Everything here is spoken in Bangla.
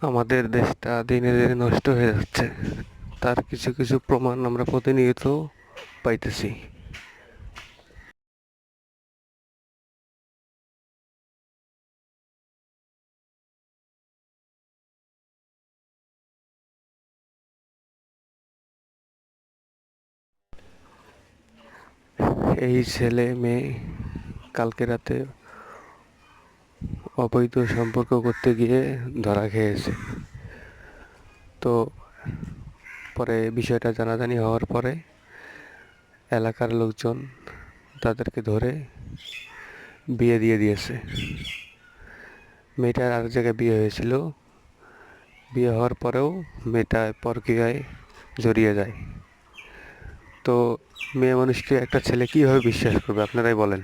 আমাদের দেশটা দিনে দিনে নষ্ট হয়ে যাচ্ছে, তার কিছু কিছু প্রমাণ আমরা প্রতিনিয়ত পাইতেছি। এই ছেলে মেয়ে কালকে রাতে অবৈধ সম্পর্ক করতে গিয়ে ধরা খেয়েছে। তো পরে বিষয়টা জানাজানি হওয়ার পরে এলাকার লোকজন তাদেরকে ধরে বিয়ে দিয়ে দিয়েছে। মেয়েটার আর জায়গায় বিয়ে হয়েছিল, বিয়ে হওয়ার পরেও মেয়েটা পরকীয়ায় জড়িয়ে যায়। তো মেয়ে মানুষকে একটা ছেলে কীভাবে বিশ্বাস করবে, আপনারাই বলেন।